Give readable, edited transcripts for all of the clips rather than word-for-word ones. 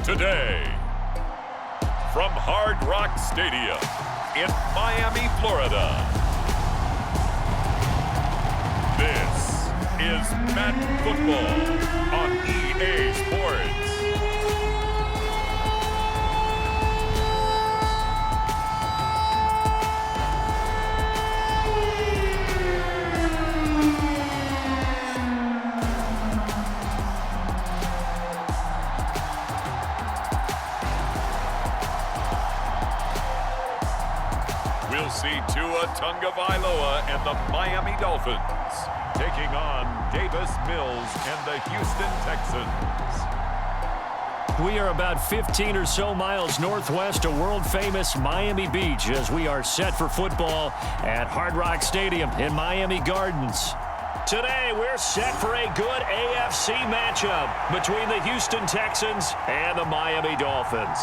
Today, from Hard Rock Stadium in Miami, Florida, this is Madden Football on EA Sports. We'll see Tagovailoa and the Miami Dolphins taking on Davis Mills and the Houston Texans. We are about 15 or so miles northwest of world-famous Miami Beach as we are set for football at Hard Rock Stadium in Miami Gardens. Today, we're set for a good AFC matchup between the Houston Texans and the Miami Dolphins.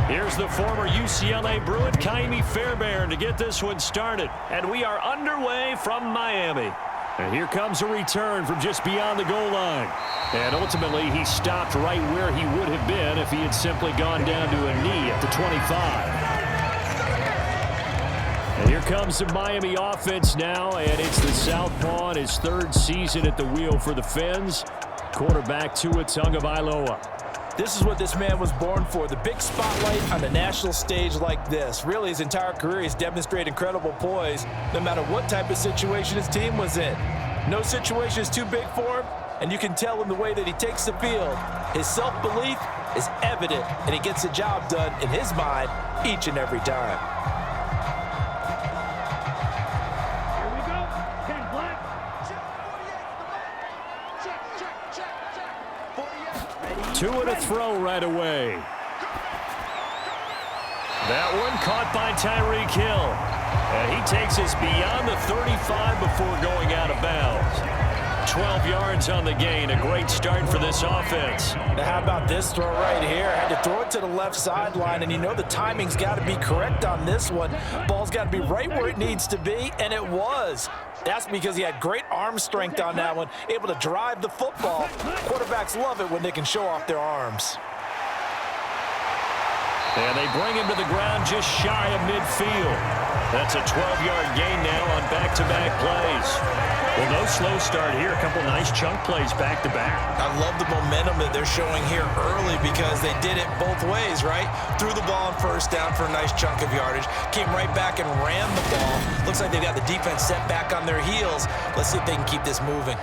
Here's the former UCLA Bruin, Ka'imi Fairbairn, to get this one started. And we are underway from Miami. And here comes a return from just beyond the goal line. And ultimately, he stopped right where he would have been if he had simply gone down to a knee at the 25. And here comes the Miami offense now, and it's the southpaw in his third season at the wheel for the Fins. Quarterback Tua Tagovailoa. This is what this man was born for, the big spotlight on a national stage like this. Really, his entire career, he's demonstrated incredible poise, no matter what type of situation his team was in. No situation is too big for him, and you can tell in the way that he takes the field. His self-belief is evident, and he gets the job done in his mind each and every time. Tua to throw right away. That one caught by Tyreek Hill. And he takes us beyond the 35 before going out of bounds. 12 yards on the gain. A great start for this offense. Now how about this throw right here? Had to throw it to the left sideline, and you know the timing's got to be correct on this one. Ball's got to be right where it needs to be, and it was. That's because he had great arm strength on that one, able to drive the football. Quarterbacks love it when they can show off their arms. And they bring him to the ground just shy of midfield. That's a 12-yard gain now on back-to-back plays. Well, no slow start here. A couple nice chunk plays back-to-back. I love the momentum that they're showing here early because they did it both ways, right? Threw the ball on first down for a nice chunk of yardage. Came right back and ran the ball. Looks like they've got the defense set back on their heels. Let's see if they can keep this moving.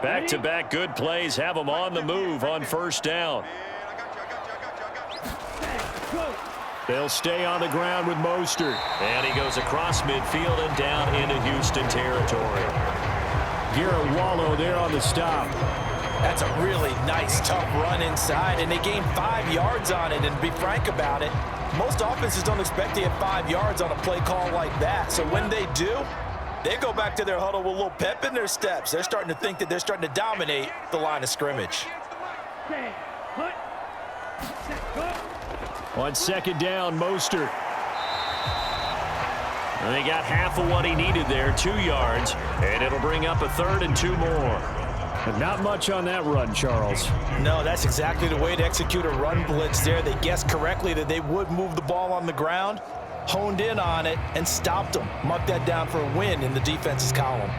Back-to-back good plays have them on the move on first down. They'll stay on the ground with Mostert. And he goes across midfield and down into Houston territory. Garrett Wallow there on the stop. That's a really nice, tough run inside, and they gained 5 yards on it. And to be frank about it, most offenses don't expect to get 5 yards on a play call like that. So when they do, they go back to their huddle with a little pep in their steps. They're starting to think that they're starting to dominate the line of scrimmage. On second down, Mostert. And they got half of what he needed there, 2 yards, and it'll bring up a 3rd and 2 more. But not much on that run, Charles. No, that's exactly the way to execute a run blitz there. They guessed correctly that they would move the ball on the ground, honed in on it, and stopped them. Mark that down for a win in the defense's column.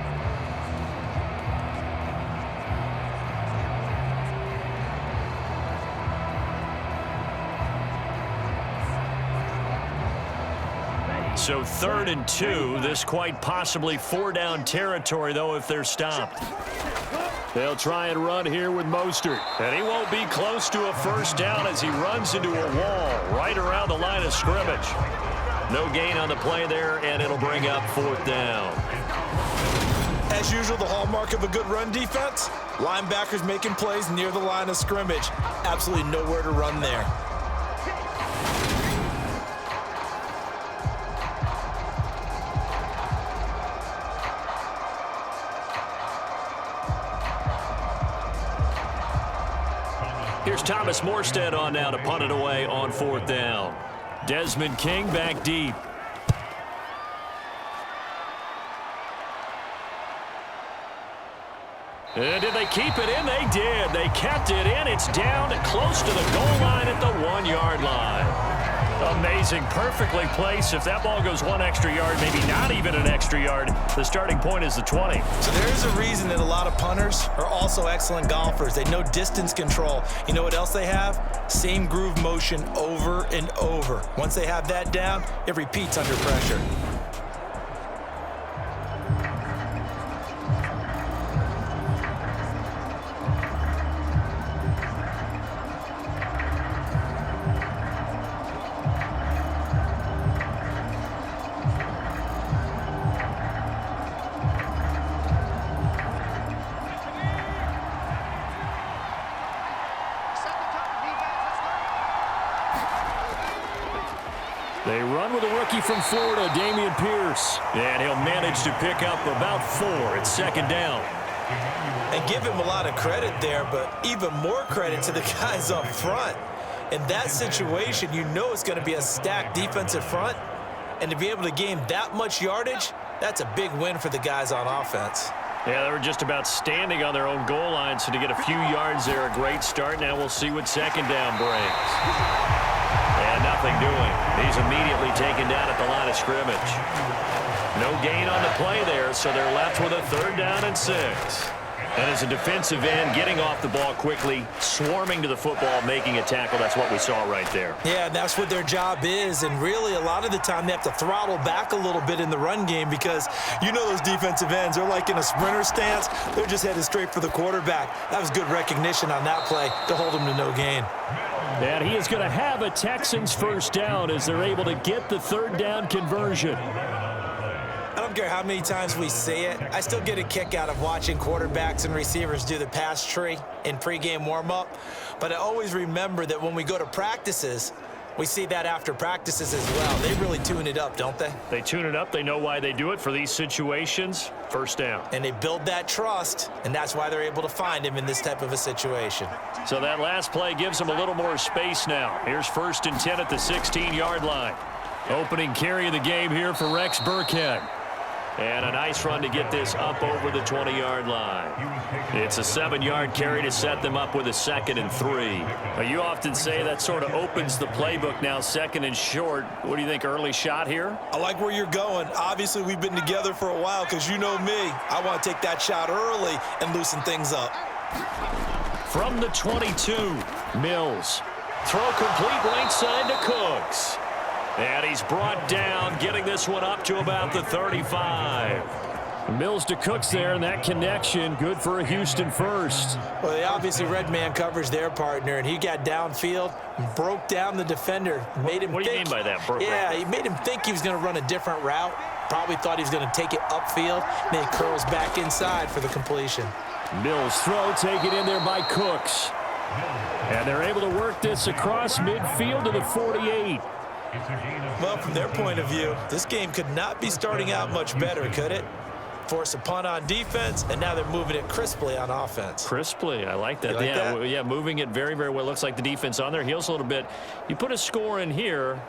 So 3rd and 2, this quite possibly 4-down territory, though, if they're stopped. They'll try and run here with Mostert. And he won't be close to a first down as he runs into a wall right around the line of scrimmage. No gain on the play there, and it'll bring up 4th down. As usual, the hallmark of a good run defense, linebackers making plays near the line of scrimmage. Absolutely nowhere to run there. Here's Thomas Morstead on now to punt it away on 4th down. Desmond King back deep. And did they keep it in? They did. They kept it in. It's down close to the goal line at the 1-yard line. Amazing. Perfectly placed. If that ball goes 1 extra yard, maybe not even an extra yard, the starting point is the 20. So there's a reason that a lot of punters are also excellent golfers. They know distance control. You know what else they have? Same groove motion over and over. Once they have that down, it repeats under pressure. They run with a rookie from Florida, Dameon Pierce. And he'll manage to pick up about 4. It's 2nd down. And give him a lot of credit there, but even more credit to the guys up front. In that situation, you know it's going to be a stacked defensive front. And to be able to gain that much yardage, that's a big win for the guys on offense. Yeah, they were just about standing on their own goal line, so to get a few yards there, a great start. Now we'll see what 2nd down brings. And nothing doing. He's immediately taken down at the line of scrimmage. No gain on the play there, so they're left with a 3rd down and 6. And as a defensive end, getting off the ball quickly, swarming to the football, making a tackle, that's what we saw right there. Yeah, that's what their job is. And really, a lot of the time, they have to throttle back a little bit in the run game because you know those defensive ends, they're like in a sprinter stance. They're just headed straight for the quarterback. That was good recognition on that play to hold him to no gain. And he is going to have a Texans 1st down as they're able to get the 3rd down conversion. I don't care how many times we see it. I still get a kick out of watching quarterbacks and receivers do the pass tree in pregame warm-up. But I always remember that when we go to practices, we see that after practices as well. They really tune it up, don't they? They tune it up. They know why they do it for these situations. 1st down. And they build that trust, and that's why they're able to find him in this type of a situation. So that last play gives them a little more space now. Here's 1st and 10 at the 16-yard line. Opening carry of the game here for Rex Burkhead. And a nice run to get this up over the 20-yard line. It's a 7-yard carry to set them up with a 2nd and 3. Now, you often say that sort of opens the playbook now, 2nd and short. What do you think, early shot here? I like where you're going. Obviously, we've been together for a while because you know me. I want to take that shot early and loosen things up. From the 22, Mills. Throw complete right side to Cooks. And he's brought down, getting this one up to about the 35. Mills to Cooks there, and that connection good for a Houston 1st. Well, they obviously red man coverage their partner, and he got downfield, broke down the defender, made him What do you mean by that? Yeah, he made him think he was going to run a different route. Probably thought he was going to take it upfield. Then he curls back inside for the completion. Mills throw, taken in there by Cooks. And they're able to work this across midfield to the 48. Well, from their point of view, this game could not be starting out much better, could it? Force a punt on defense, and now they're moving it crisply on offense. Crisply, I like that. Yeah, moving it very, very well. Looks like the defense on their heels a little bit. You put a score in here,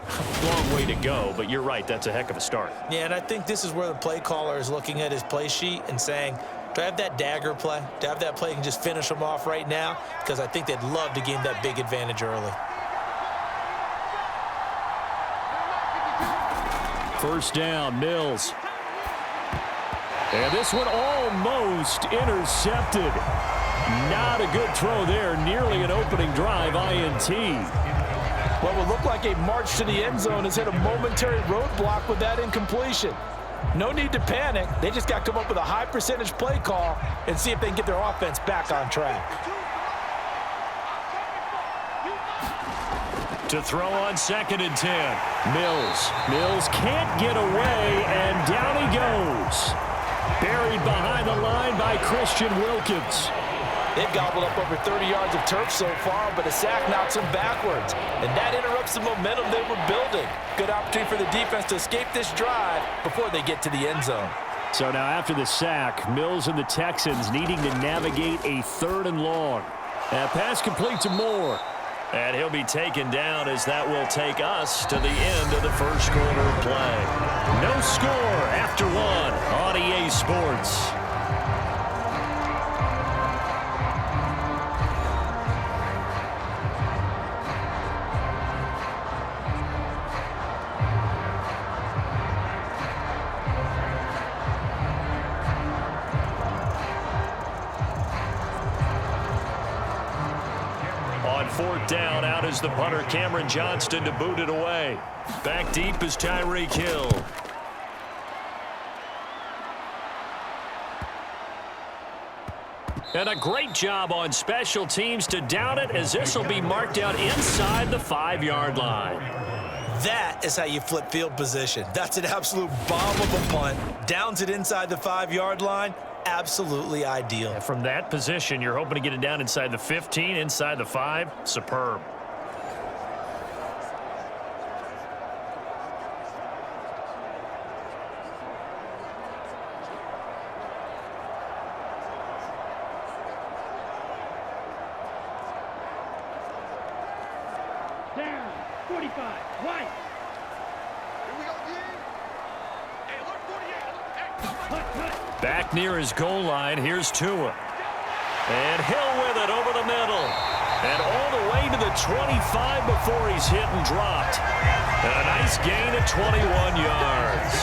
long way to go, but you're right, that's a heck of a start. Yeah, and I think this is where the play caller is looking at his play sheet and saying, do I have that dagger play? Do I have that play and just finish them off right now? Because I think they'd love to gain that big advantage early. 1st down, Mills. And this one almost intercepted. Not a good throw there. Nearly an opening drive, INT. What would look like a march to the end zone has hit a momentary roadblock with that incompletion. No need to panic. They just got to come up with a high percentage play call and see if they can get their offense back on track. to throw on 2nd and 10. Mills can't get away, and down he goes. Buried behind the line by Christian Wilkins. They've gobbled up over 30 yards of turf so far, but a sack knocks them backwards, and that interrupts the momentum they were building. Good opportunity for the defense to escape this drive before they get to the end zone. So now after the sack, Mills and the Texans needing to navigate a 3rd and long. That pass complete to Moore. And he'll be taken down as that will take us to the end of the first quarter of play. No score after 1 on EA Sports. On 4th down, out is the punter, Cameron Johnston, to boot it away. Back deep is Tyreek Hill. And a great job on special teams to down it, as this will be marked out inside the 5-yard line. That is how you flip field position. That's an absolute bomb of a punt. Downs it inside the 5-yard line. Absolutely ideal. From that position, you're hoping to get it down inside the 15, inside the 5. Superb. Down, 45, white. Here we go, hey, look, 48. Back near his goal line, here's Tua. And Hill with it over the middle. And all the way to the 25 before he's hit and dropped. And a nice gain of 21 yards.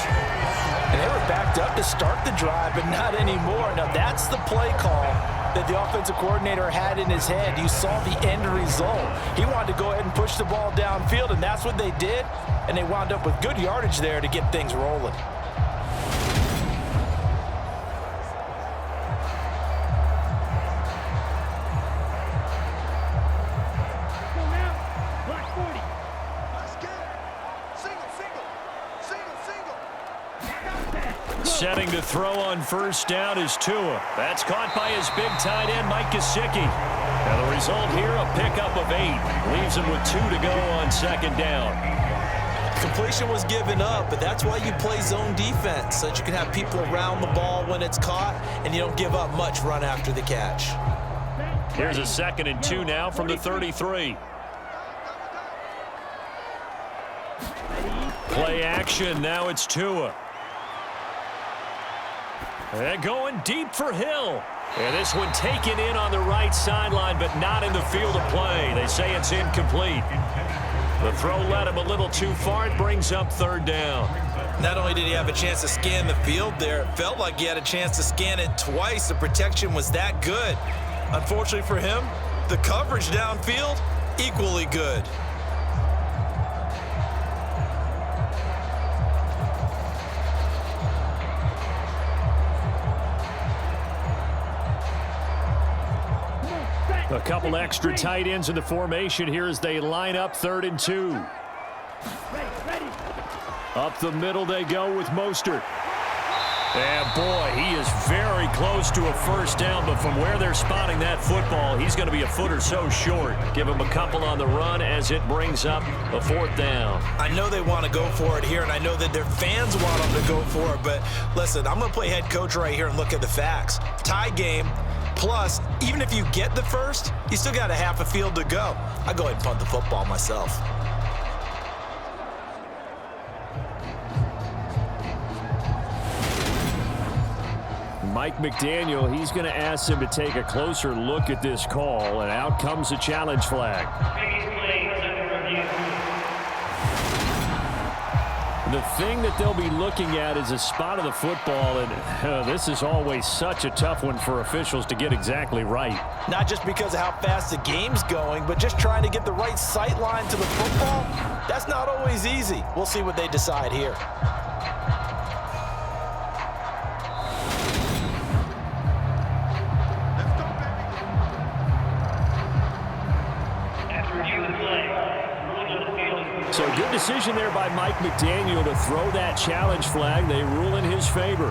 And they were backed up to start the drive, but not anymore. Now, that's the play call that the offensive coordinator had in his head. You saw the end result. He wanted to go ahead and push the ball downfield, and that's what they did. And they wound up with good yardage there to get things rolling. Setting to throw on 1st down is Tua. That's caught by his big tight end, Mike Gesicki. And the result here, a pickup of 8. Leaves him with 2 to go on 2nd down. Completion was given up, but that's why you play zone defense, so that you can have people around the ball when it's caught, and you don't give up much run after the catch. Here's a 2nd and 2 now from the 33. Play action, now it's Tua. And going deep for Hill. And this one taken in on the right sideline, but not in the field of play. They say it's incomplete. The throw led him a little too far. It brings up 3rd down. Not only did he have a chance to scan the field there, it felt like he had a chance to scan it twice. The protection was that good. Unfortunately for him, the coverage downfield, equally good. A couple extra tight ends in the formation here as they line up 3rd and 2. Up the middle they go with Mostert. And boy, he is very close to a 1st down, but from where they're spotting that football, he's going to be a foot or so short. Give him a couple on the run as it brings up a 4th down. I know they want to go for it here, and I know that their fans want them to go for it, but listen, I'm going to play head coach right here and look at the facts. Tie game. Plus, even if you get the 1st, you still got a half a field to go. I go ahead and punt the football myself. Mike McDaniel, he's going to ask him to take a closer look at this call, and out comes a challenge flag. The thing that they'll be looking at is a spot of the football, and this is always such a tough one for officials to get exactly right. Not just because of how fast the game's going, but just trying to get the right sight line to the football. That's not always easy. We'll see what they decide here. Good decision there by Mike McDaniel to throw that challenge flag. They rule in his favor.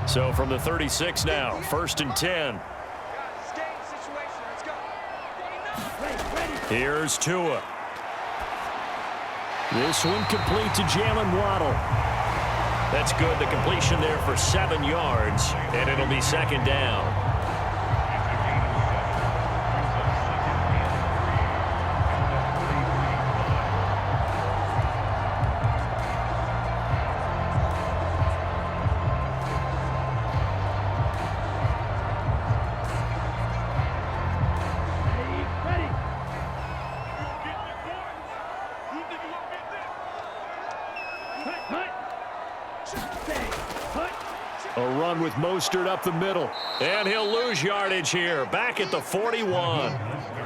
So from the 36 now, 1st and 10. Here's Tua. This one complete to Jalen Waddle. That's good. The completion there for 7 yards, and it'll be 2nd down. A run with Mostert up the middle. And he'll lose yardage here. Back at the 41.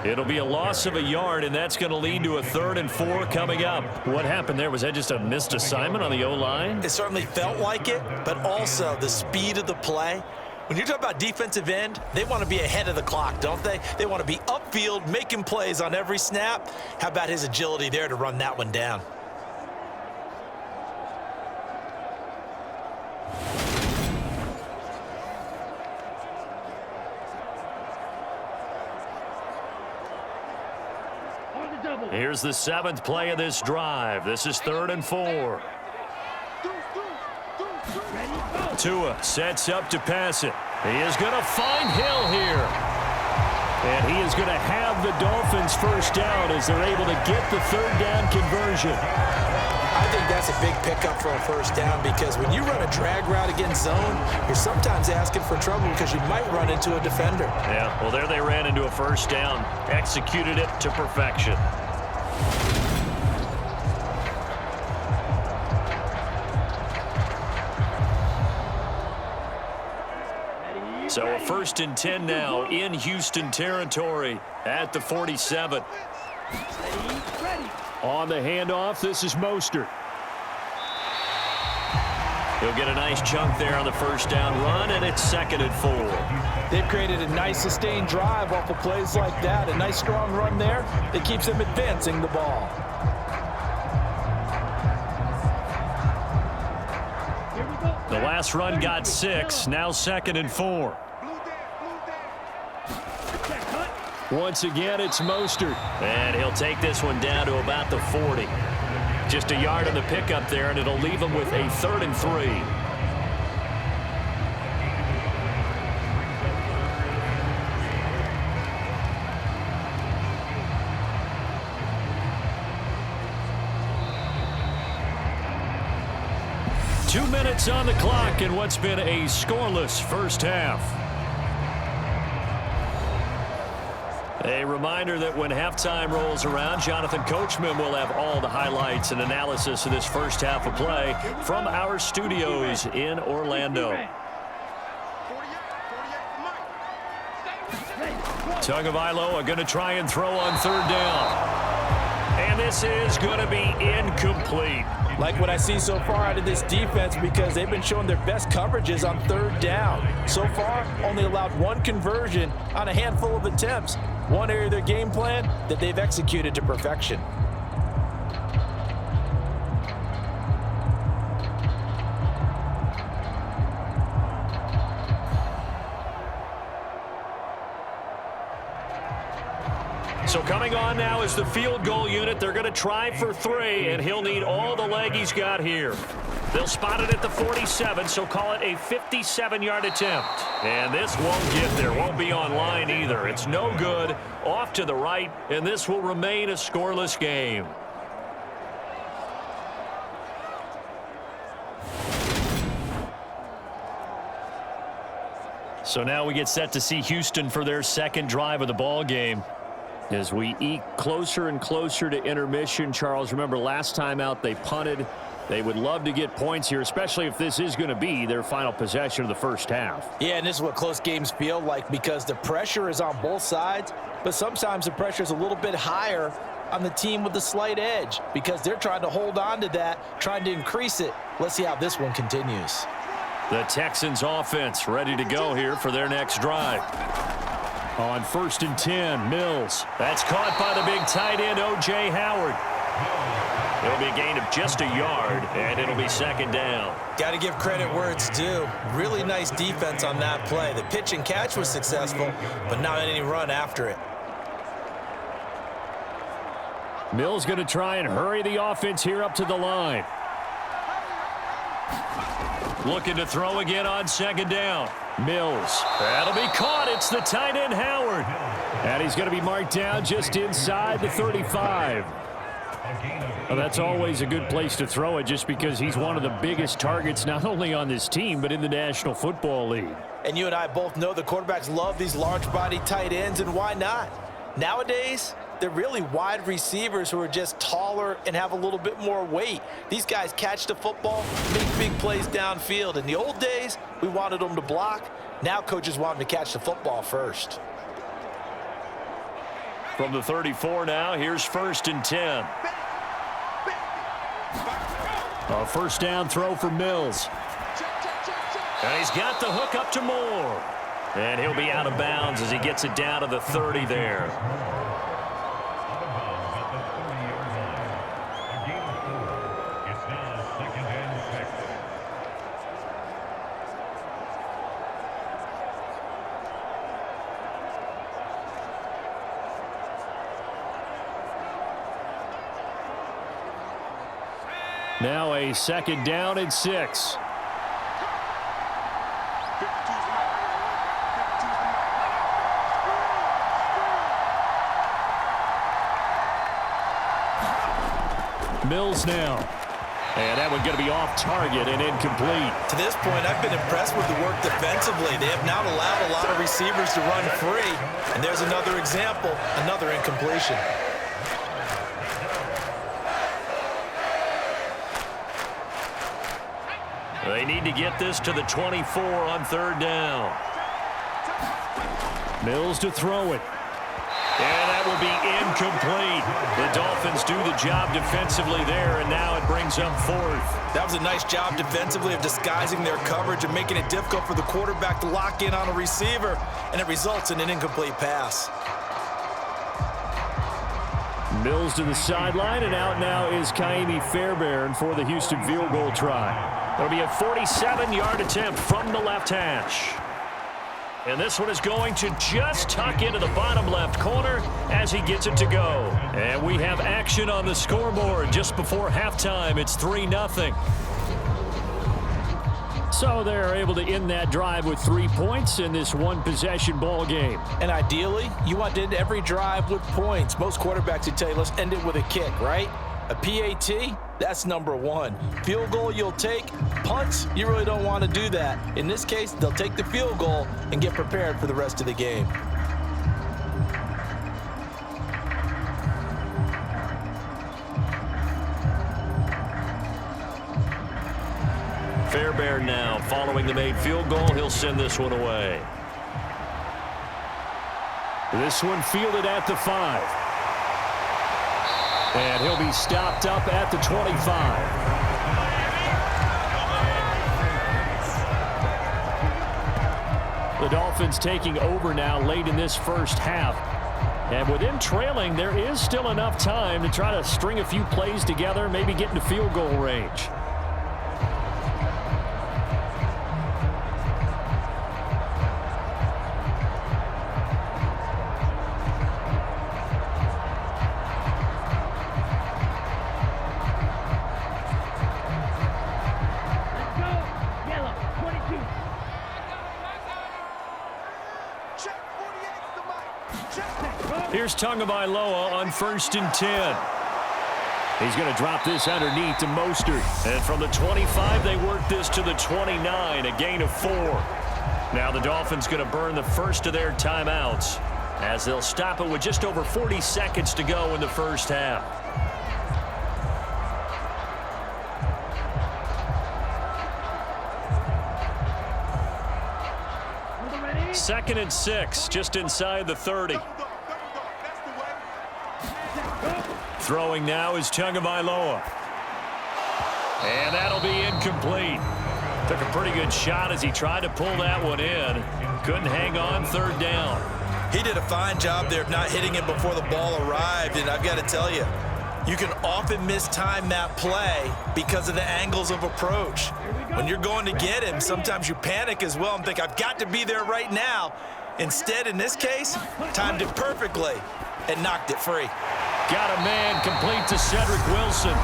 It'll be a loss of a yard, and that's going to lead to a 3rd and 4 coming up. What happened there? Was that just a missed assignment on the O-line? It certainly felt like it, but also the speed of the play. When you're talking about defensive end, they want to be ahead of the clock, don't they? They want to be upfield, making plays on every snap. How about his agility there to run that one down? Here's the 7th play of this drive. This is 3rd and 4. Tua sets up to pass it. He is going to find Hill here. And he is going to have the Dolphins first down as they're able to get the 3rd down conversion. I think that's a big pickup for a first down because when you run a drag route against zone, you're sometimes asking for trouble because you might run into a defender. Yeah, well, there they ran into a first down. Executed it to perfection. So a 1st and 10 now in Houston territory at the 47. On the handoff, this is Mostert. He'll get a nice chunk there on the first down run, and it's 2nd and 4. They've created a nice sustained drive off of plays like that. A nice strong run there that keeps them advancing the ball. The last run got 6, now 2nd and 4. Once again, it's Mostert. And he'll take this one down to about the 40. Just a yard on the pickup there, and it'll leave him with a 3rd and 3. Two minutes on the clock in what's been a scoreless first half. A reminder that when halftime rolls around, Jonathan Coachman will have all the highlights and analysis of this first half of play from our studios in Orlando. Tagovailoa going to try and throw on 3rd down. And this is going to be incomplete. Like what I see so far out of this defense because they've been showing their best coverages on 3rd down. So far, only allowed 1 conversion on a handful of attempts. One area of their game plan that they've executed to perfection. So coming on now is the field goal unit. They're going to try for 3, and he'll need all the leg he's got here. They'll spot it at the 47, so call it a 57-yard attempt. And this won't get there, won't be on line either. It's no good, off to the right, and this will remain a scoreless game. So now we get set to see Houston for their 2nd drive of the ball game. As we eke closer and closer to intermission, Charles, remember last time out they punted. They would love to get points here, especially if this is going to be their final possession of the first half. Yeah, and this is what close games feel like because the pressure is on both sides, but sometimes the pressure is a little bit higher on the team with the slight edge because they're trying to hold on to that, trying to increase it. Let's see how this one continues. The Texans offense ready to go here for their next drive. On 1st and 10, Mills. That's caught by the big tight end, O.J. Howard. It'll be a gain of just a yard, and it'll be 2nd down. Got to give credit where it's due. Really nice defense on that play. The pitch and catch was successful, but not any run after it. Mills going to try and hurry the offense here up to the line. Looking to throw again on 2nd down. Mills. That'll be caught. It's the tight end, Howard. And he's going to be marked down just inside the 35. Well, that's always a good place to throw it just because he's one of the biggest targets not only on this team but in the National Football League. And you and I both know the quarterbacks love these large-body tight ends, and why not? Nowadays, they're really wide receivers who are just taller and have a little bit more weight. These guys catch the football, make big plays downfield. In the old days, we wanted them to block. Now coaches want them to catch the football first. From the 34 now, here's 1st and 10. A 1st down throw for Mills. And he's got the hook up to Moore. And he'll be out of bounds as he gets it down to the 30 there. Now a 2nd down and 6. Mills now. And that one going to be off target and incomplete. To this point, I've been impressed with the work defensively. They have not allowed a lot of receivers to run free. And there's another example, another incompletion. They need to get this to the 24 on 3rd down. Mills to throw it. And that will be incomplete. The Dolphins do the job defensively there, and now it brings up 4th. That was a nice job defensively of disguising their coverage and making it difficult for the quarterback to lock in on a receiver, and it results in an incomplete pass. Mills to the sideline, and out now is Kaimi Fairbairn for the Houston field goal try. It'll be a 47-yard attempt from the left hash. And this one is going to just tuck into the bottom left corner as he gets it to go. And we have action on the scoreboard just before halftime. It's 3-0. So they're able to end that drive with 3 points in this one-possession ball game. And ideally, you want to end every drive with points. Most quarterbacks would tell you, let's end it with a kick, right? A PAT, that's number 1. Field goal you'll take. Punts, you really don't want to do that. In this case, they'll take the field goal and get prepared for the rest of the game. Fairbairn now following the made field goal. He'll send this one away. This one fielded at the 5. And he'll be stopped up at the 25. The Dolphins taking over now late in this first half. And with them trailing, there is still enough time to try to string a few plays together, maybe get into field goal range. Here's Tagovailoa on 1st and 10. He's going to drop this underneath to Mostert. And from the 25, they work this to the 29, a gain of 4. Now the Dolphins going to burn the first of their timeouts as they'll stop it with just over 40 seconds to go in the first half. Second and 6, just inside the 30. Throwing now is Tagovailoa. And that'll be incomplete. Took a pretty good shot as he tried to pull that one in. Couldn't hang on 3rd down. He did a fine job there of not hitting him before the ball arrived, and I've got to tell you, you can often mistime that play because of the angles of approach. When you're going to get him, sometimes you panic as well and think, I've got to be there right now. Instead, in this case, timed it perfectly and knocked it free. Got a man complete to Cedric Wilson.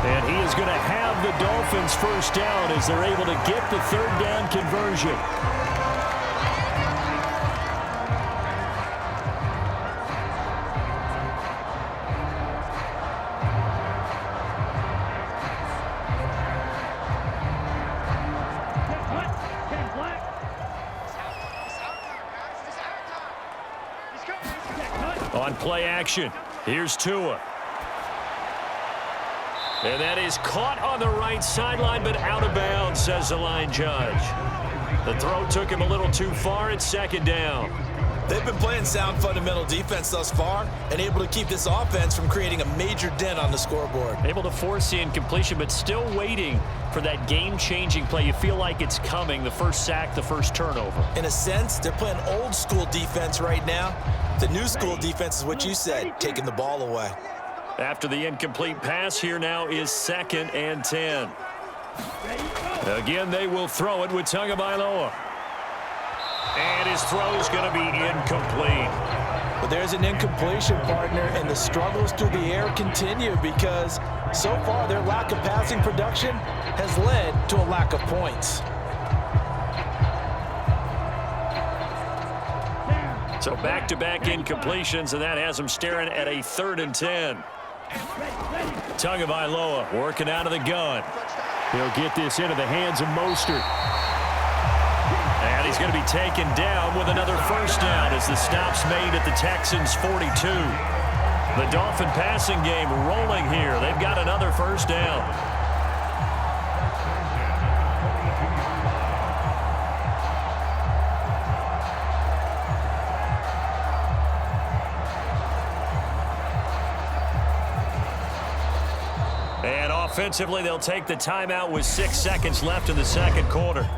And he is going to have the Dolphins first down as they're able to get the third down conversion. On play action, here's Tua. And that is caught on the right sideline, but out of bounds, says the line judge. The throw took him a little too far. It's second down. They've been playing sound fundamental defense thus far and able to keep this offense from creating a major dent on the scoreboard. Able to force the incompletion, but still waiting for that game-changing play. You feel like it's coming, the first sack, the first turnover. In a sense, they're playing old-school defense right now. The new-school defense is what you said, taking the ball away. After the incomplete pass, here now is 2nd and 10. Again, they will throw it with Tagovailoa. And his throw is going to be incomplete. But there's an incompletion, partner, and the struggles through the air continue because so far their lack of passing production has led to a lack of points. So back-to-back incompletions, and that has them staring at a 3rd and 10. Tagovailoa working out of the gun. He'll get this into the hands of Mostert. And he's going to be taken down with another first down as the stop's made at the Texans' 42. The Dolphin passing game rolling here. They've got another first down. And offensively, they'll take the timeout with 6 seconds left in the second quarter.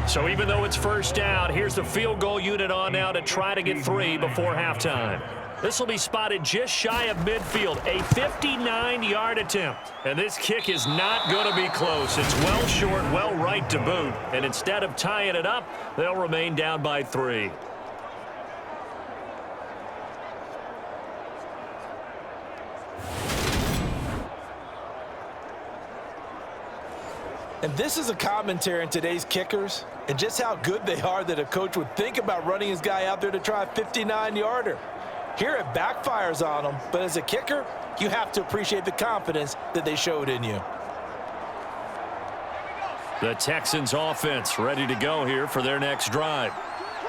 So even though it's first down, here's the field goal unit on now to try to get 3 before halftime. This will be spotted just shy of midfield, a 59-yard attempt. And this kick is not going to be close. It's well short, well right to boot. And instead of tying it up, they'll remain down by 3. And this is a commentary on today's kickers and just how good they are that a coach would think about running his guy out there to try a 59-yarder. Here it backfires on them, but as a kicker, you have to appreciate the confidence that they showed in you. The Texans offense ready to go here for their next drive.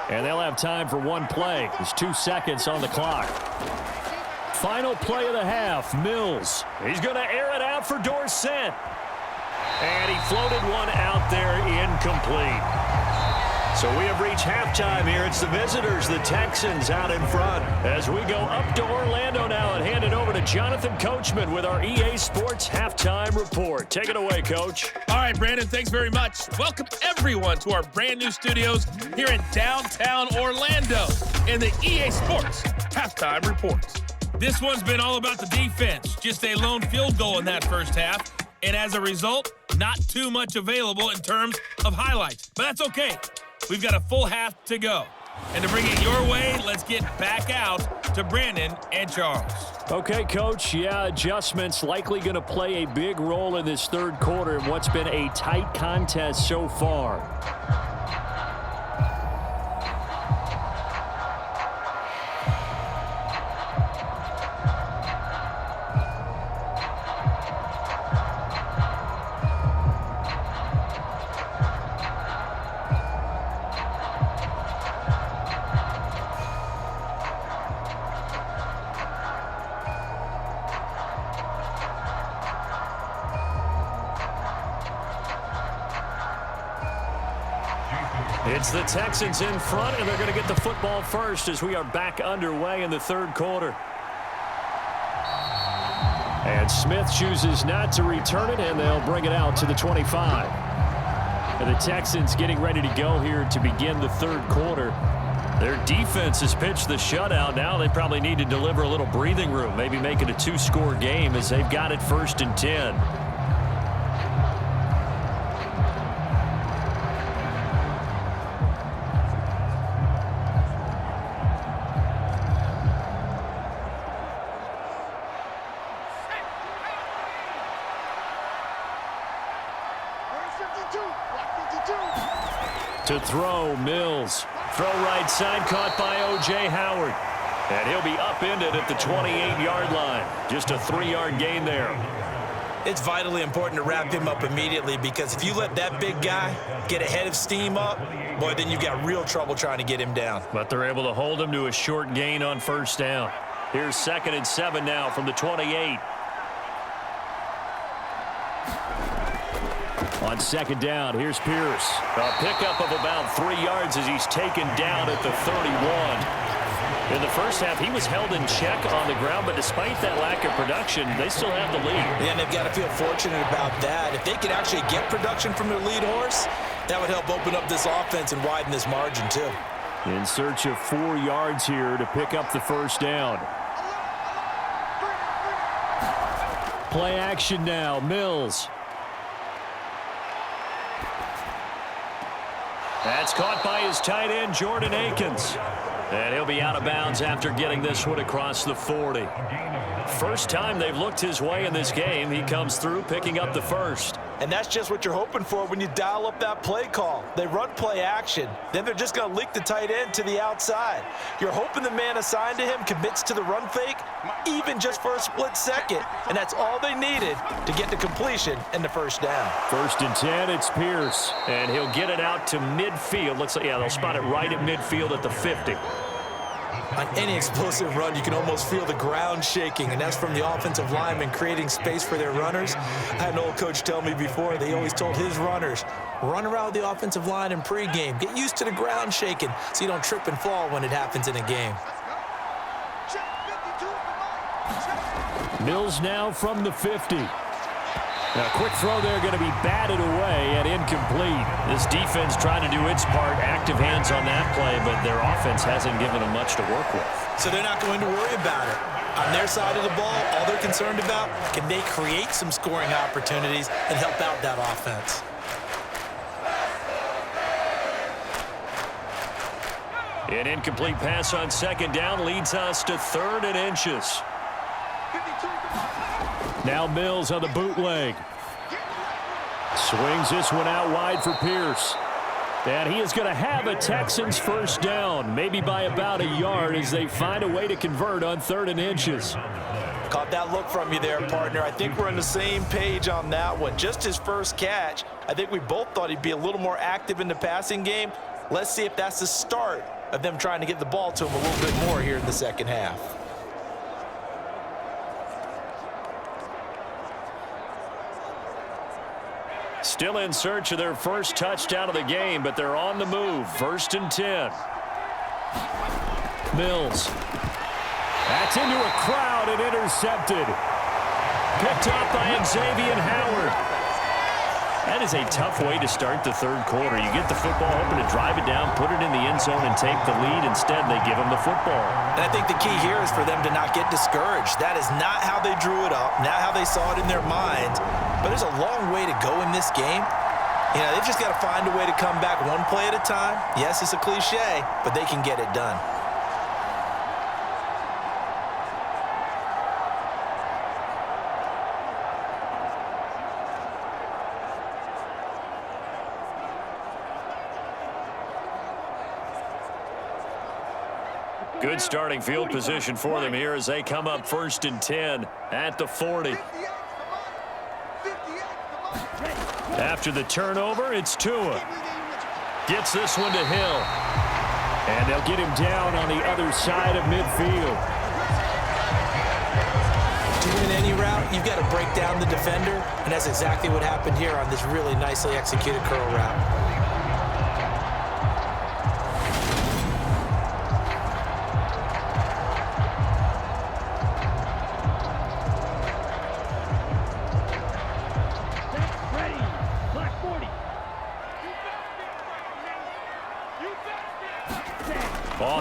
And they'll have time for one play. There's 2 seconds on the clock. Final play of the half, Mills. He's going to air it out for Dorsett. And he floated one out there incomplete. So we have reached halftime here. It's the visitors, the Texans, out in front. As we go up to Orlando now and hand it over to Jonathan Coachman with our EA Sports Halftime Report. Take it away, Coach. All right, Brandon, thanks very much. Welcome, everyone, to our brand new studios here in downtown Orlando in the EA Sports Halftime Report. This one's been all about the defense. Just a lone field goal in that first half. And as a result, not too much available in terms of highlights. But that's okay. We've got a full half to go. And to bring it your way, let's get back out to Brandon and Charles. Okay, Coach. Yeah, adjustments likely going to play a big role in this third quarter in what's been a tight contest so far. It's the Texans in front, and they're going to get the football first as we are back underway in the third quarter. And Smith chooses not to return it, and they'll bring it out to the 25. And the Texans getting ready to go here to begin the third quarter. Their defense has pitched the shutout. Now they probably need to deliver a little breathing room, maybe make it a 2-score game as they've got it 1st and 10. To throw, Mills. Throw right side, caught by O.J. Howard. And he'll be upended at the 28-yard line. Just a 3-yard gain there. It's vitally important to wrap him up immediately, because if you let that big guy get ahead of steam up, boy, then you've got real trouble trying to get him down. But they're able to hold him to a short gain on 1st down. Here's 2nd and 7 now from the 28. On 2nd down, here's Pierce. A pickup of about 3 yards as he's taken down at the 31. In the first half, he was held in check on the ground, but despite that lack of production, they still have the lead. Yeah, and they've got to feel fortunate about that. If they could actually get production from their lead horse, that would help open up this offense and widen this margin too. In search of 4 yards here to pick up the 1st down. Play action now, Mills. That's caught by his tight end, Jordan Akins. And he'll be out of bounds after getting this one across the 40. First time they've looked his way in this game. He comes through, picking up the 1st. And that's just what you're hoping for when you dial up that play call. They run play action. Then they're just going to leak the tight end to the outside. You're hoping the man assigned to him commits to the run fake, even just for a split second. And that's all they needed to get to completion and the 1st down. 1st and 10, it's Pierce. And he'll get it out to midfield. Looks like, yeah, they'll spot it right at midfield at the 50. On any explosive run, you can almost feel the ground shaking, and that's from the offensive linemen creating space for their runners. I had an old coach tell me before, they always told his runners, run around with the offensive line in pregame. Get used to the ground shaking so you don't trip and fall when it happens in a game. Mills now from the 50. A quick throw there going to be batted away and incomplete. This defense trying to do its part, active hands on that play, but their offense hasn't given them much to work with. So they're not going to worry about it. On their side of the ball, all they're concerned about, can they create some scoring opportunities and help out that offense? An incomplete pass on 2nd down leads us to 3rd and inches. Now Mills on the bootleg. Swings this one out wide for Pierce. And he is going to have a Texans 1st down, maybe by about a yard as they find a way to convert on 3rd and inches. Caught that look from you there, partner. I think we're on the same page on that one. Just his first catch. I think we both thought he'd be a little more active in the passing game. Let's see if that's the start of them trying to get the ball to him a little bit more here in the second half. Still in search of their first touchdown of the game, but they're on the move. 1st and 10. Mills. That's into a crowd and intercepted. Picked up by Xavier Howard. That is a tough way to start the third quarter. You get the football, hoping to drive it down, put it in the end zone, and take the lead. Instead, they give them the football. And I think the key here is for them to not get discouraged. That is not how they drew it up, not how they saw it in their minds. But there's a long way to go in this game. You know, they've just got to find a way to come back one play at a time. Yes, it's a cliche, but they can get it done. Good starting field position for them here as they come up 1st and 10 at the 40. After the turnover, it's Tua. Gets this one to Hill. And they'll get him down on the other side of midfield. Doing any route, you've got to break down the defender, and that's exactly what happened here on this really nicely executed curl route.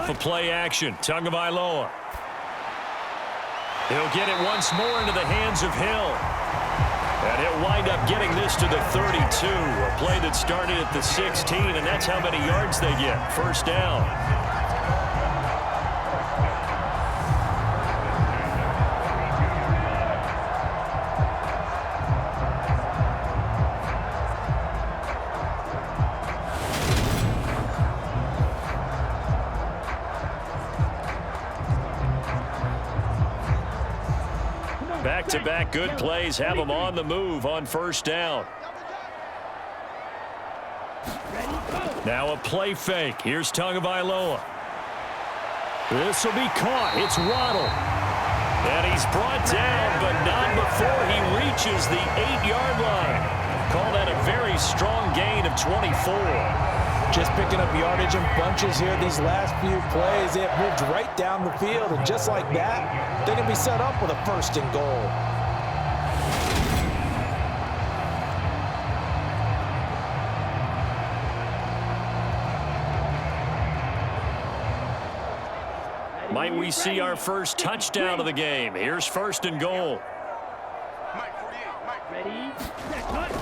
off of play action. Tagovailoa. He'll get it once more into the hands of Hill. And he'll wind up getting this to the 32. A play that started at the 16, and that's how many yards they get. First down. Back-to-back good plays have them on the move on first down. Now a play fake. Here's Tagovailoa. This will be caught. It's Waddle. And he's brought down, but not before he reaches the 8-yard line. Call that a very strong gain of 24. Just picking up yardage in bunches here these last few plays. They have moved right down the field, and just like that, they're going to be set up with a first and goal. Might we see our first touchdown of the game? Here's first and goal.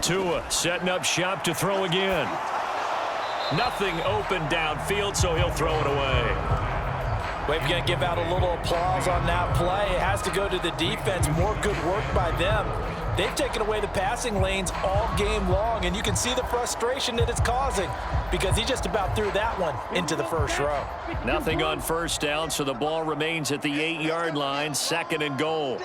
Tua setting up shop to throw again. Nothing open downfield, so he'll throw it away. We're going to give out a little applause on that play. It has to go to the defense. More good work by them. They've taken away the passing lanes all game long, and you can see the frustration that it's causing because he just about threw that one into the first row. Nothing on first down, so the ball remains at the 8-yard line, second and goal.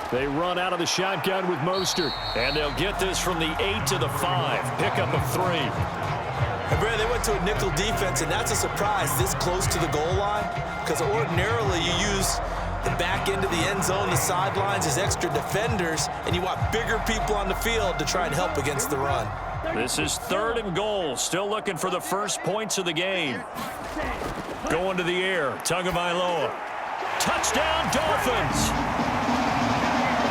They run out of the shotgun with Mostert, and they'll get this from the 8 to the 5. Pickup of 3. And Brad, they went to a nickel defense, and that's a surprise this close to the goal line because ordinarily you use the back end of the end zone, the sidelines as extra defenders, and you want bigger people on the field to try and help against the run. This is third and goal. Still looking for the first points of the game. Going to the air. Tagovailoa. Touchdown, Dolphins!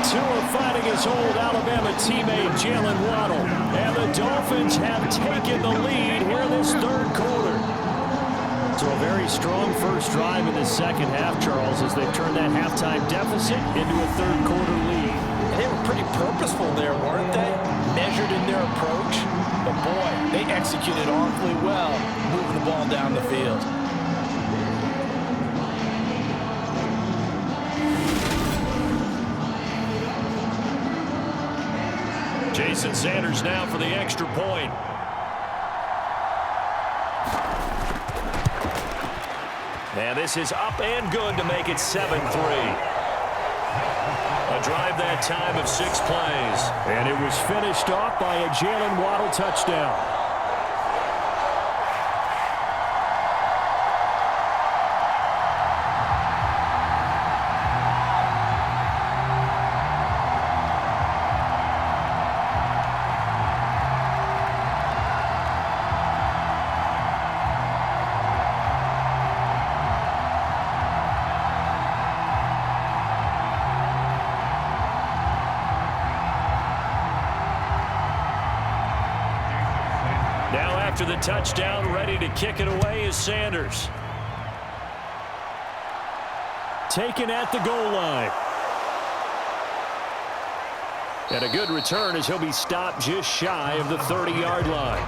Tua fighting his old Alabama teammate Jalen Waddle. And the Dolphins have taken the lead here in this third quarter. So a very strong first drive in the second half, Charles, as they've turned that halftime deficit into a third quarter lead. And they were pretty purposeful there, weren't they? Measured in their approach. But boy, they executed awfully well, moving the ball down the field. Jason Sanders now for the extra point. And this is up and good to make it 7-3. A drive that time of 6 plays. And it was finished off by a Jalen Waddle touchdown. After the touchdown, ready to kick it away is Sanders. Taken at the goal line. And a good return as he'll be stopped just shy of the 30-yard line.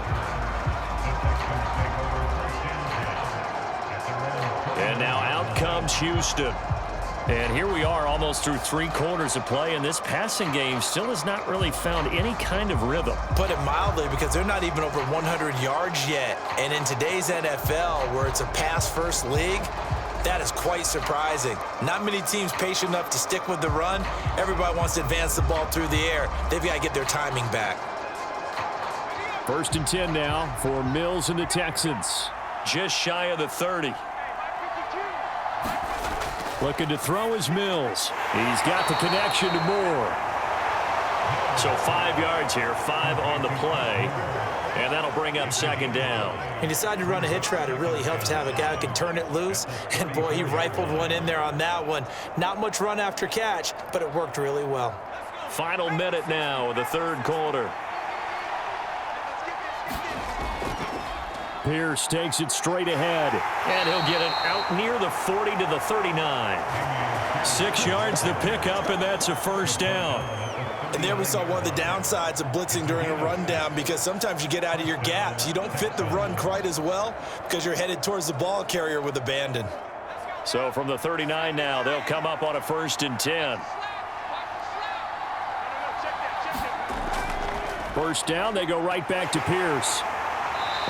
And now out comes Houston. And here we are almost through 3 quarters of play, and this passing game still has not really found any kind of rhythm. Put it mildly, because they're not even over 100 yards yet. And in today's NFL, where it's a pass-first league, that is quite surprising. Not many teams patient enough to stick with the run. Everybody wants to advance the ball through the air. They've got to get their timing back. First and 10 now for Mills and the Texans. Just shy of the 30. Looking to throw is Mills. He's got the connection to Moore. So 5 yards here, 5 on the play. And that'll bring up second down. He decided to run a hitch route. It really helps to have a guy who can turn it loose. And, boy, he rifled one in there on that one. Not much run after catch, but it worked really well. Final minute now of the third quarter. Pierce takes it straight ahead, and he'll get it out near the 40 to the 39. 6 yards the pickup, and that's a first down. And there we saw one of the downsides of blitzing during a rundown, because sometimes you get out of your gaps. You don't fit the run quite as well because you're headed towards the ball carrier with abandon. So from the 39 now, they'll come up on a 1st and 10. First down, they go right back to Pierce.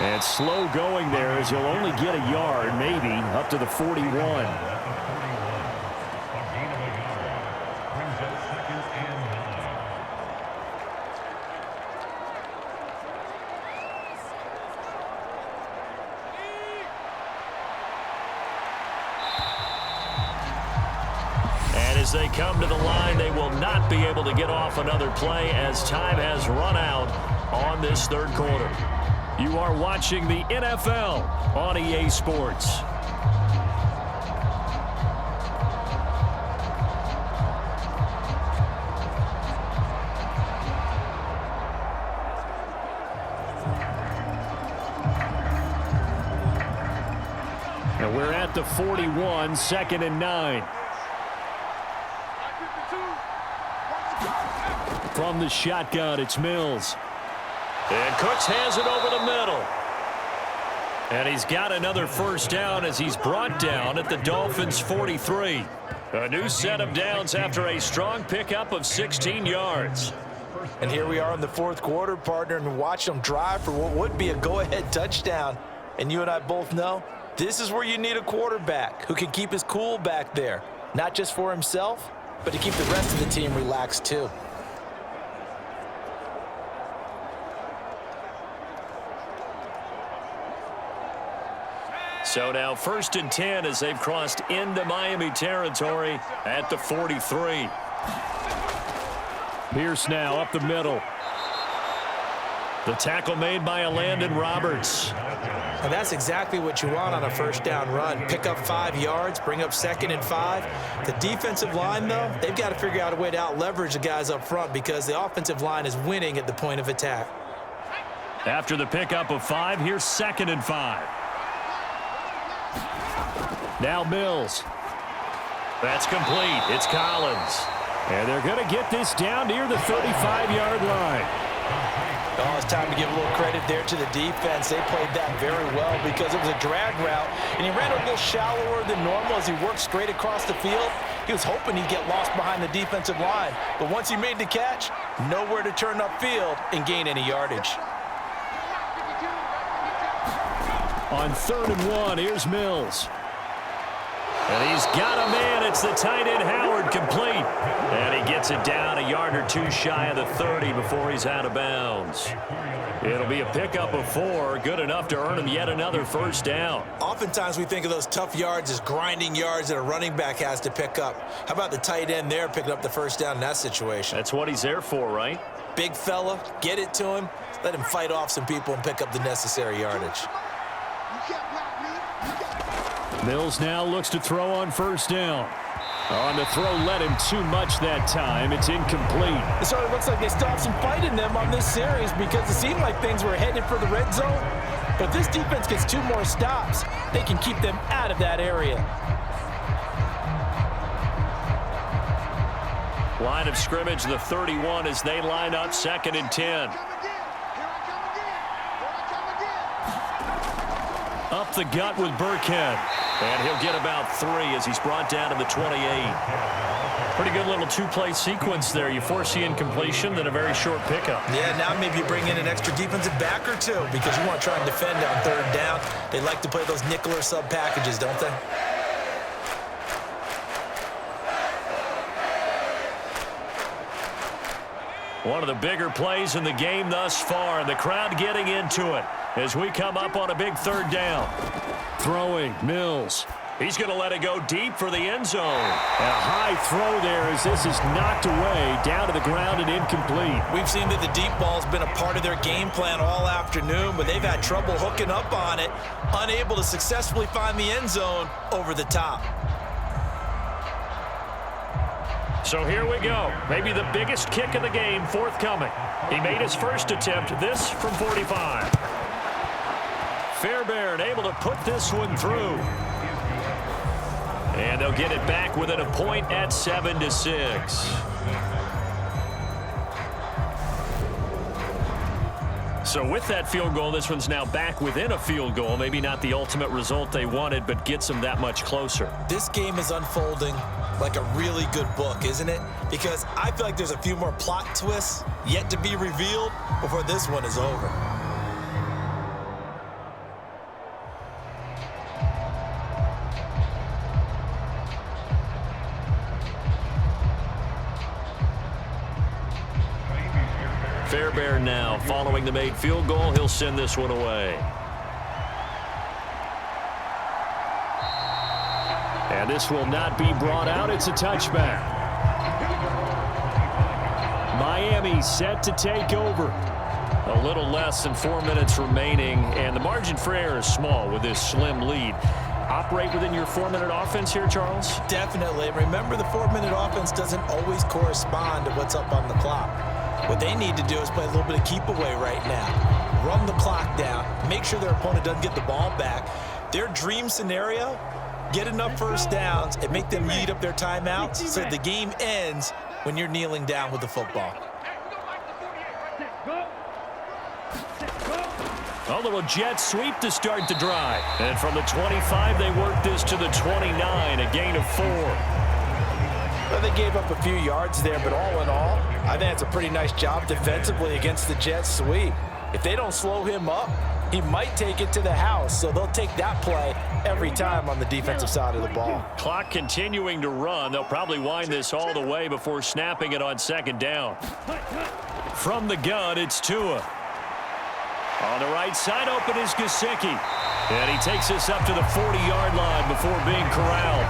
And slow going there as he'll only get a yard, maybe, up to the 41. As they come to the line, they will not be able to get off another play as time has run out on this 3rd quarter. You are watching the NFL on EA Sports. And we're at the 41, 2nd and 9. From the shotgun, it's Mills. And Cooks has it over the middle. And he's got another first down as he's brought down at the Dolphins' 43. A new set of downs after a strong pickup of 16 yards. And here we are in the 4th quarter, partner, and watch them drive for what would be a go-ahead touchdown. And you and I both know this is where you need a quarterback who can keep his cool back there, not just for himself, but to keep the rest of the team relaxed too. So now 1st and 10 as they've crossed into Miami territory at the 43. Pierce now up the middle. The tackle made by Landon Roberts. And that's exactly what you want on a first down run. Pick up 5 yards, bring up 2nd and 5. The defensive line, though, they've got to figure out a way to out-leverage the guys up front because the offensive line is winning at the point of attack. After the pickup of 5, here's 2nd and 5. Now Mills. That's complete. It's Collins. And they're going to get this down near the 35-yard line. Oh, it's time to give a little credit there to the defense. They played that very well because it was a drag route, and he ran a little shallower than normal as he worked straight across the field. He was hoping he'd get lost behind the defensive line, but once he made the catch, nowhere to turn upfield and gain any yardage. On 3rd and 1, here's Mills. And he's got a man. It's the tight end Howard, complete. And he gets it down a yard or 2 shy of the 30 before he's out of bounds. It'll be a pickup of 4, good enough to earn him yet another first down. Oftentimes we think of those tough yards as grinding yards that a running back has to pick up. How about the tight end there picking up the first down in that situation? That's what he's there for, right? Big fella, get it to him, let him fight off some people and pick up the necessary yardage. Mills now looks to throw on first down. On the throw, led him too much that time. It's incomplete. It sort of looks like they stopped some fight in them on this series because it seemed like things were headed for the red zone. But if this defense gets 2 more stops, they can keep them out of that area. Line of scrimmage, the 31 as they line up 2nd and 10. Up the gut with Burkhead. And he'll get about 3 as he's brought down to the 28. Pretty good little 2-play sequence there. You force the incompletion, then a very short pickup. Yeah, now maybe you bring in an extra defensive back or 2 because you want to try and defend on 3rd down. They like to play those nickel or sub packages, don't they? One of the bigger plays in the game thus far, and the crowd getting into it as we come up on a big 3rd down. Throwing, Mills. He's going to let it go deep for the end zone. And a high throw there as this is knocked away, down to the ground and incomplete. We've seen that the deep ball's been a part of their game plan all afternoon, but they've had trouble hooking up on it, unable to successfully find the end zone over the top. So here we go. Maybe the biggest kick of the game forthcoming. He made his first attempt, this from 45. Fairbairn able to put this one through. And they'll get it back within a point at 7-6. So with that field goal, this one's now back within a field goal. Maybe not the ultimate result they wanted, but gets them that much closer. This game is unfolding like a really good book, isn't it? Because I feel like there's a few more plot twists yet to be revealed before this one is over. Fairbairn now following the made field goal. He'll send this one away. And this will not be brought out. It's a touchback. Miami set to take over. A little less than 4 minutes remaining, and the margin for error is small with this slim lead. Operate within your 4-minute offense here, Charles? Definitely. Remember, the 4-minute offense doesn't always correspond to what's up on the clock. What they need to do is play a little bit of keep away right now. Run the clock down. Make sure their opponent doesn't get the ball back. Their dream scenario, get enough first downs and make them eat up their timeouts so the game ends when you're kneeling down with the football. A little jet sweep to start the drive. And from the 25, they work this to the 29, a gain of 4. Well, they gave up a few yards there, but all in all, I think it's a pretty nice job defensively against the jet sweep. If they don't slow him up, he might take it to the house, so they'll take that play every time on the defensive side of the ball. Clock continuing to run. They'll probably wind this all the way before snapping it on second down. From the gun, it's Tua. On the right side, open is Gesicki. And he takes this up to the 40-yard line before being corralled.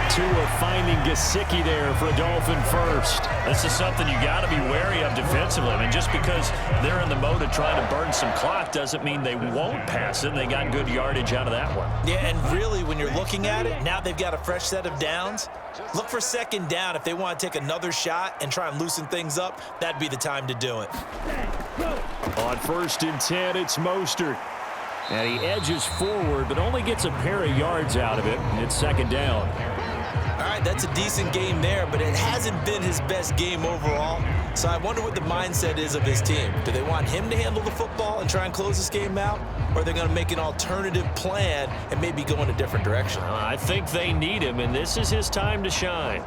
Tua finding Gesicki there for a Dolphin first. This is something you got to be wary of defensively. I mean, just because they're in the mode of trying to burn some clock doesn't mean they won't pass it. They got good yardage out of that one. Yeah, and really, when you're looking at it, now they've got a fresh set of downs. Look for second down. If they want to take another shot and try and loosen things up, that'd be the time to do it. On 1st and 10, it's Mostert. And he edges forward, but only gets a pair of yards out of it. It's second down. All right, that's a decent game there, but it hasn't been his best game overall. So I wonder what the mindset is of his team. Do they want him to handle the football and try and close this game out? Or are they going to make an alternative plan and maybe go in a different direction? I think they need him, and this is his time to shine.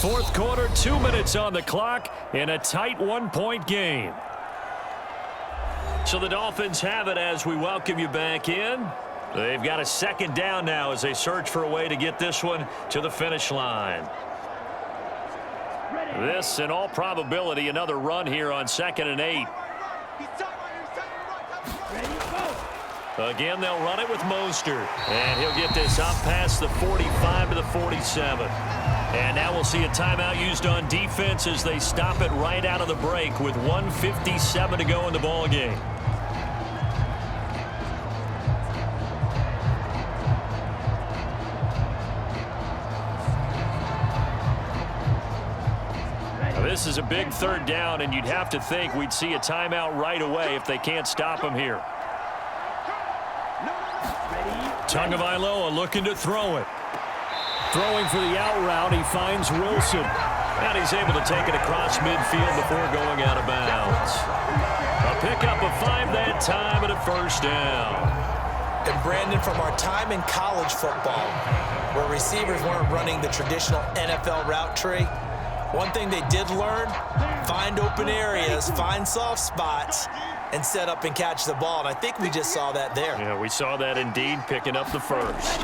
Fourth quarter, 2 minutes on the clock in a tight 1-point game. So the Dolphins have it as we welcome you back in. They've got a second down now as they search for a way to get this one to the finish line. This, in all probability, another run here on 2nd and 8. Again, they'll run it with Mostert. And he'll get this up past the 45 to the 47. And now we'll see a timeout used on defense as they stop it right out of the break with 1:57 to go in the ball game. This is a big third down, and you'd have to think we'd see a timeout right away if they can't stop him here. Tagovailoa looking to throw it. Throwing for the out route, he finds Wilson. And he's able to take it across midfield before going out of bounds. A pickup of 5 that time and a first down. And Brandon, from our time in college football, where receivers weren't running the traditional NFL route tree, one thing they did learn, find open areas, find soft spots, and set up and catch the ball. And I think we just saw that there. Yeah, we saw that indeed, picking up the first.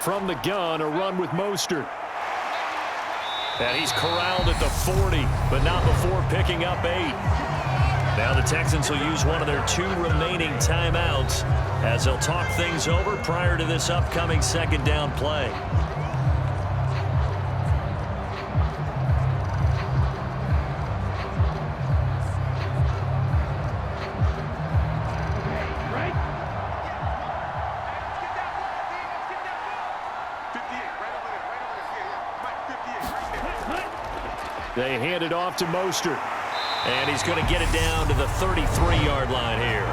From the gun, a run with Mostert. And he's corralled at the 40, but not before picking up 8. Now the Texans will use one of their 2 remaining timeouts as they'll talk things over prior to this upcoming second down play. They hand it off to Mostert. And he's going to get it down to the 33-yard line here.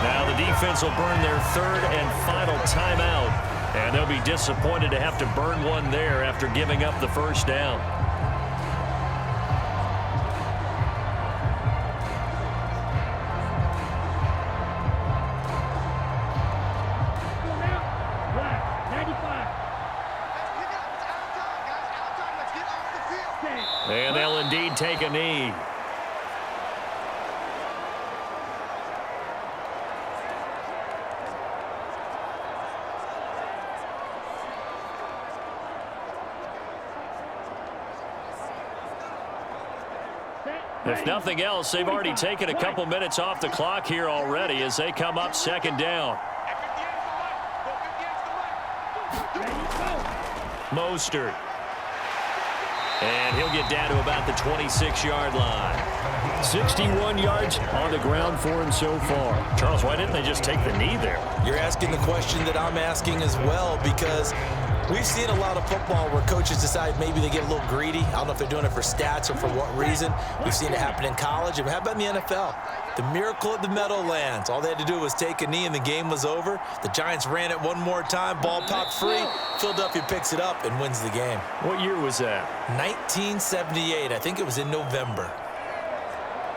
Now the defense will burn their third and final timeout. And they'll be disappointed to have to burn one there after giving up the first down. And they'll indeed take a knee. If nothing else, they've already taken a couple minutes off the clock here already as they come up second down. Mostert. And he'll get down to about the 26-yard line. 61 yards on the ground for him so far. Charles, why didn't they just take the knee there? You're asking the question that I'm asking as well, because we've seen a lot of football where coaches decide maybe they get a little greedy. I don't know if they're doing it for stats or for what reason. We've seen it happen in college. And how about in the NFL? The miracle at the Meadowlands. All they had to do was take a knee and the game was over. The Giants ran it one more time. Ball popped free. Philadelphia picks it up and wins the game. What year was that? 1978. I think it was in November.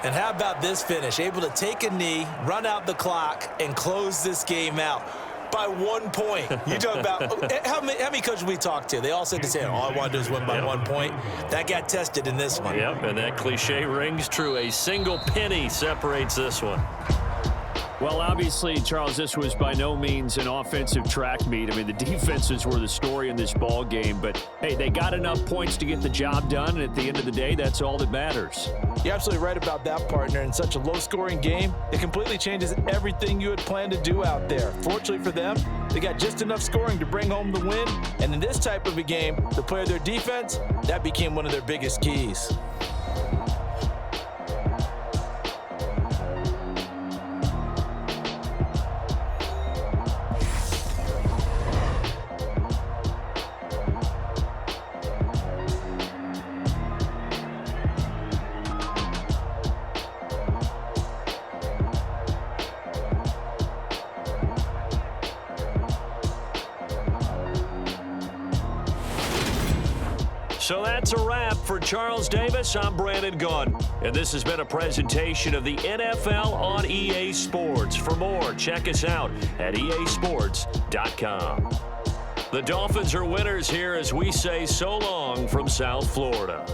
And how about this finish? Able to take a knee, run out the clock, and close this game out by 1 point. You talk about how many coaches we talked to? They all said the same. All I want to do is win by 1 point. That got tested in this one. Yep, and that cliche rings true. A single penny separates this one. Well, obviously, Charles, this was by no means an offensive track meet. I mean, the defenses were the story in this ball game. But, hey, they got enough points to get the job done, and at the end of the day, that's all that matters. You're absolutely right about that, partner. In such a low-scoring game, it completely changes everything you had planned to do out there. Fortunately for them, they got just enough scoring to bring home the win. And in this type of a game, to play their defense, that became one of their biggest keys. So that's a wrap for Charles Davis. I'm Brandon Gunn, and this has been a presentation of the NFL on EA Sports. For more, check us out at easports.com. The Dolphins are winners here as we say so long from South Florida.